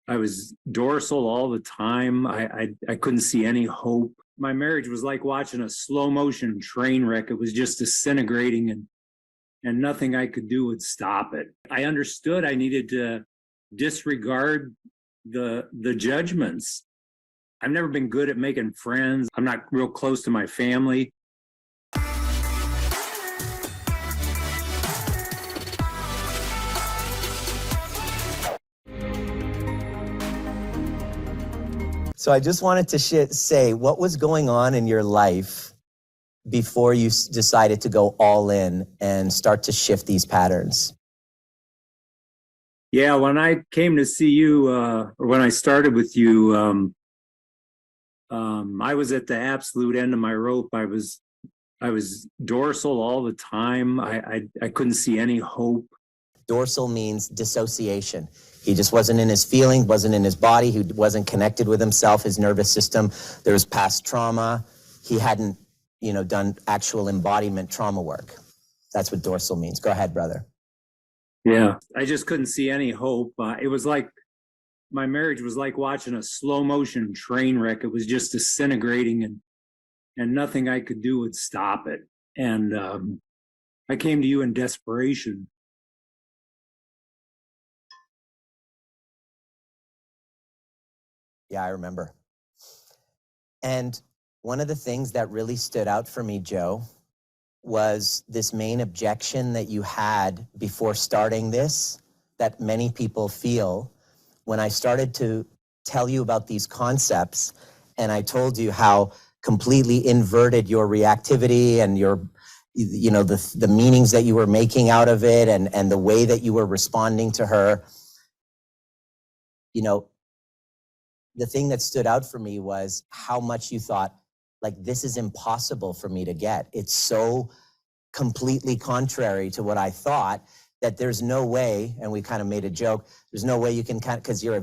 I was dorsal all the time. I couldn't see any hope. My marriage was like watching a slow motion train wreck. It was just disintegrating, and nothing I could do would stop it. I understood I needed to disregard the judgments. I've never been good at making friends. I'm not real close to my family. So I just wanted to say what was going on in your life before you decided to go all in and start to shift these patterns. Yeah, when I came to see you, or when I started with you, I was at the absolute end of my rope. I was dorsal all the time. I couldn't see any hope. Dorsal means dissociation. He just wasn't in his feelings, wasn't in his body. He wasn't connected with himself, his nervous system. There was past trauma. He hadn't, done actual embodiment trauma work. That's what dorsal means. Go ahead, brother. Yeah, I just couldn't see any hope. It was like my marriage was like watching a slow motion train wreck. It was just disintegrating, and nothing I could do would stop it. And I came to you in desperation. Yeah, I remember. And one of the things that really stood out for me, Joe, was this main objection that you had before starting this, that many people feel. When I started to tell you about these concepts, and I told you how completely inverted your reactivity and your, the meanings that you were making out of it, and the way that you were responding to her, the thing that stood out for me was how much you thought, like, this is impossible for me to get. It's so completely contrary to what I thought that there's no way, and we kind of made a joke, there's no way you can because you're a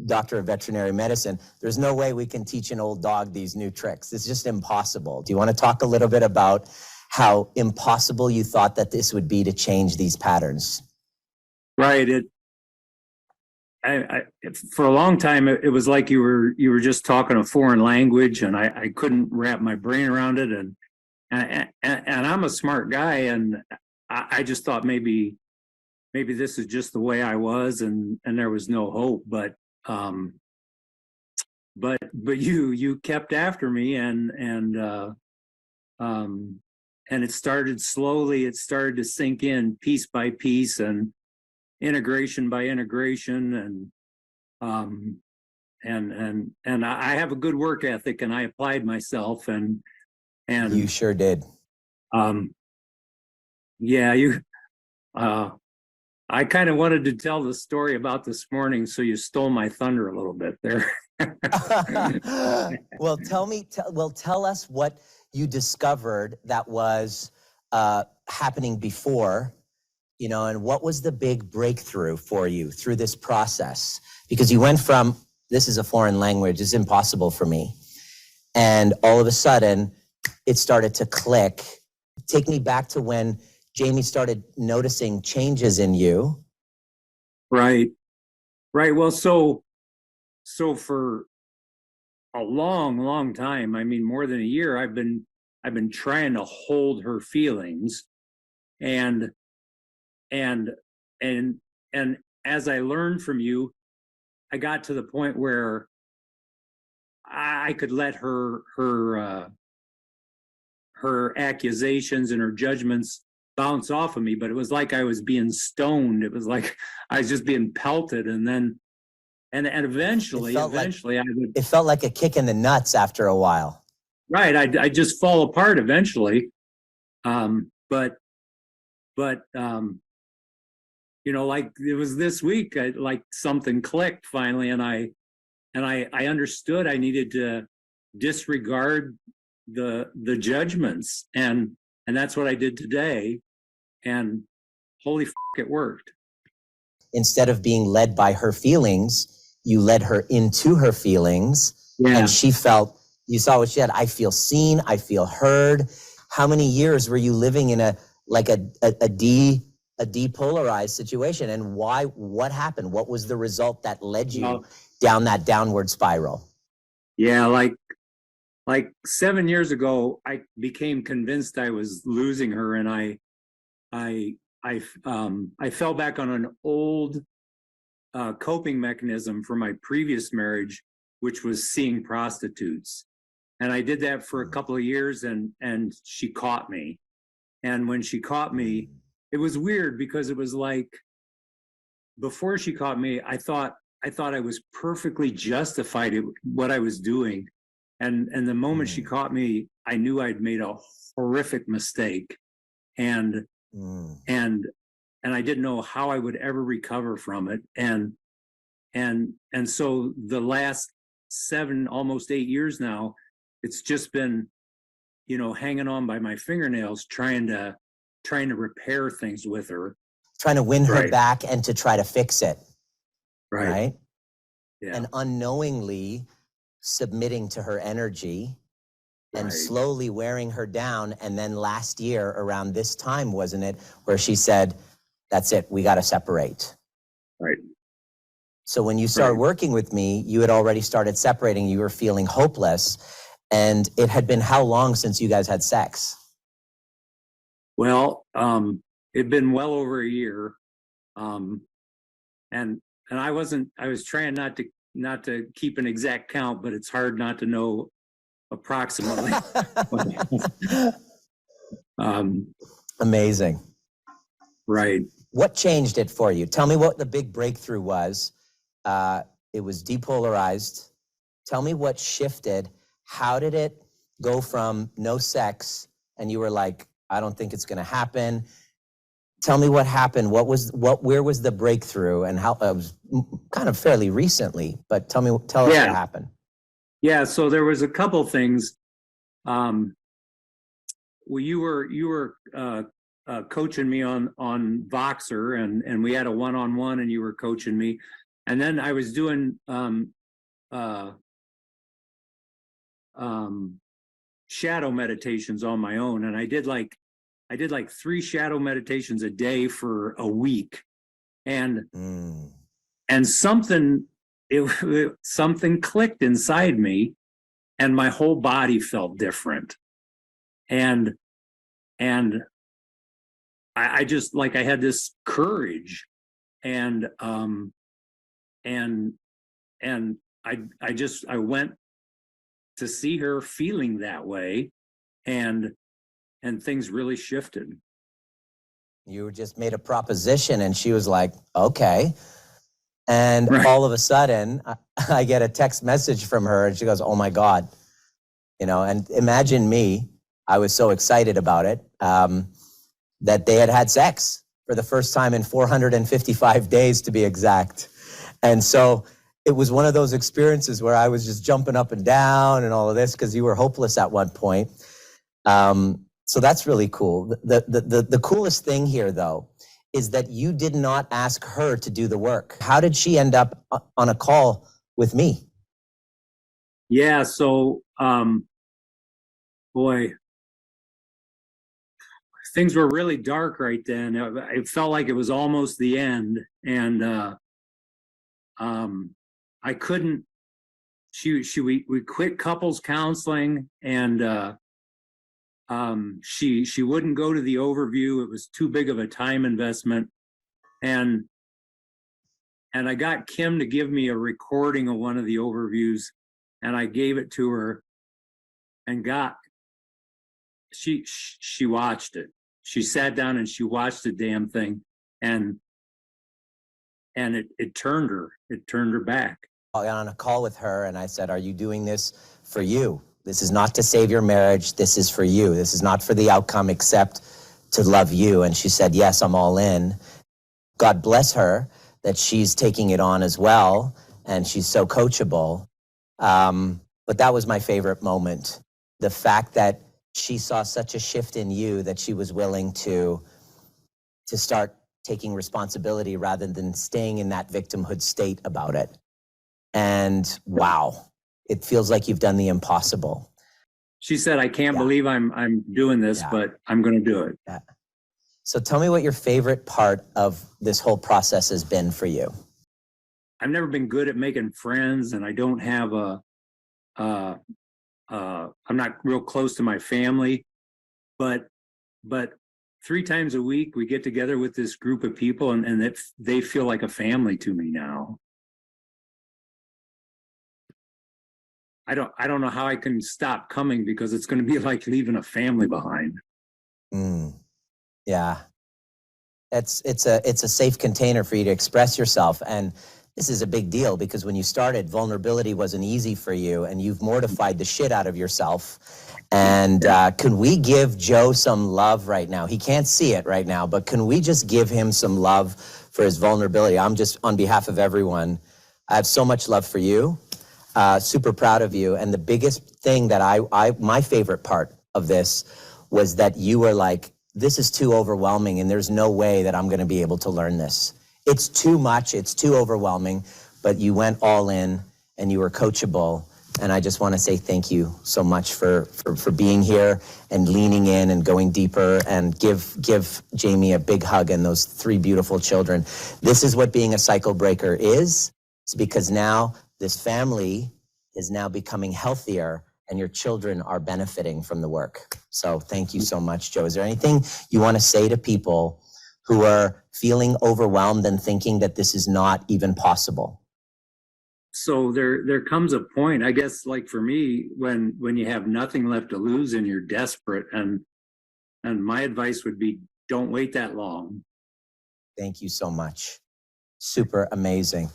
doctor of veterinary medicine, there's no way we can teach an old dog these new tricks. It's just impossible. Do you want to talk a little bit about how impossible you thought that this would be to change these patterns? Right. For a long time, it was like you were just talking a foreign language, and I couldn't wrap my brain around it. And I'm a smart guy, and I just thought maybe this is just the way I was, and there was no hope. But you kept after me, and it started slowly. It started to sink in piece by piece, and integration by integration, and I have a good work ethic, and I applied myself, and you sure did. I kind of wanted to tell the story about this morning, so you stole my thunder a little bit there. Well, tell us what you discovered that was happening before. And what was the big breakthrough for you through this process? Because you went from, this is a foreign language, it's impossible for me, and all of a sudden, it started to click. Take me back to when Jamie started noticing changes in you. Right. Well, so for a long time, I mean, more than a year, I've been trying to hold her feelings, and as I learned from you, I got to the point where I could let her accusations and her judgments bounce off of me, but it was like I was being stoned. It was like I was just being pelted, and eventually it felt like a kick in the nuts after a while. Right, I just fall apart eventually, but like it was this week, like something clicked finally, and I understood I needed to disregard the judgments, and that's what I did today, and holy f***, it worked. Instead of being led by her feelings, you led her into her feelings, and she felt, you saw what she had. I feel seen, I feel heard. How many years were you living in a a depolarized situation. And why? What happened? What was the result that led you Well, down that downward spiral? yeah, like 7 years ago, I became convinced I was losing her, and I fell back on an old coping mechanism from my previous marriage, which was seeing prostitutes. And I did that for a couple of years, and she caught me. And when she caught me, it was weird because it was like before she caught me, I thought I was perfectly justified in what I was doing. And the moment she caught me, I knew I'd made a horrific mistake. And and I didn't know how I would ever recover from it. And so the last 7, almost 8 years now, it's just been, hanging on by my fingernails, trying to repair things with her. Trying to win her Right. back and to try to fix it. Right. Right. Yeah. And unknowingly submitting to her energy and Right. slowly wearing her down. And then last year around this time, wasn't it, where she said, that's it, we got to separate. Right. So when you started working with me, you had already started separating. You were feeling hopeless. And it had been how long since you guys had sex? Well, it'd been well over a year. And I was trying not to keep an exact count, but it's hard not to know approximately. Amazing. Right. What changed it for you? Tell me what the big breakthrough was. It was depolarized. Tell me what shifted. How did it go from no sex and you were like, I don't think it's going to happen? Tell me what happened. Where was the breakthrough, and how? It was kind of fairly recently, but tell us what happened. Yeah. So there was a couple things. Well, you were coaching me on Voxer, and we had a one-on-one, and you were coaching me, and then I was doing shadow meditations on my own, and I did like 3 shadow meditations a day for a week, and something clicked inside me, and my whole body felt different, and I just, like, I had this courage, and I went to see her feeling that way, and things really shifted. You just made a proposition and she was like, okay. And Right. all of a sudden I get a text message from her and she goes, oh my God, and imagine me, I was so excited about it, that they had sex for the first time in 455 days to be exact. And so it was one of those experiences where I was just jumping up and down and all of this because you were hopeless at one point. So that's really cool. The coolest thing here, though, is that you did not ask her to do the work. How did she end up on a call with me? Yeah. So, boy, things were really dark right then. It felt like it was almost the end, and I couldn't. We quit couples counseling, and she wouldn't go to the overview. It was too big of a time investment, and I got Kim to give me a recording of one of the overviews, and I gave it to her, and she watched it. She sat down and she watched the damn thing, and it turned her. It turned her back. I got on a call with her and I said, are you doing this for you? This is not to save your marriage. This is for you. This is not for the outcome except to love you. And she said, yes, I'm all in. God bless her that she's taking it on as well. And she's so coachable. But that was my favorite moment. The fact that she saw such a shift in you that she was willing to start taking responsibility rather than staying in that victimhood state about it. And wow, it feels like you've done the impossible. She said, I can't believe I'm doing this, but I'm going to do it. Yeah. So tell me what your favorite part of this whole process has been for you. I've never been good at making friends, and I don't have I'm not real close to my family, but 3 times a week we get together with this group of people, and they feel like a family to me now. I don't know how I can stop coming, because it's going to be like leaving a family behind. Yeah. It's a safe container for you to express yourself. And this is a big deal, because when you started, vulnerability wasn't easy for you, and you've mortified the shit out of yourself. And can we give Joe some love right now? He can't see it right now, but can we just give him some love for his vulnerability? I'm just, on behalf of everyone, I have so much love for you. Super proud of you. And the biggest thing that my favorite part of this was that you were like, this is too overwhelming, and there's no way that I'm going to be able to learn this. It's too much, it's too overwhelming, but you went all in and you were coachable. And I just want to say thank you so much for being here and leaning in and going deeper, and give Jamie a big hug and those 3 beautiful children. This is what being a cycle breaker is. It's because now this family is now becoming healthier, and your children are benefiting from the work. So thank you so much, Joe. Is there anything you want to say to people who are feeling overwhelmed and thinking that this is not even possible? So there comes a point, I guess, like for me, when you have nothing left to lose and you're desperate, and my advice would be, don't wait that long. Thank you so much. Super amazing.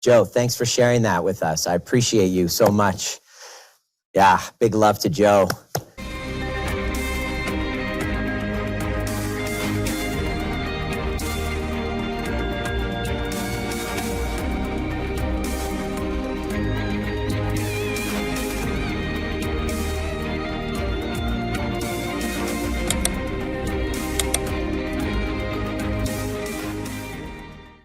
Joe, thanks for sharing that with us. I appreciate you so much. Yeah, big love to Joe.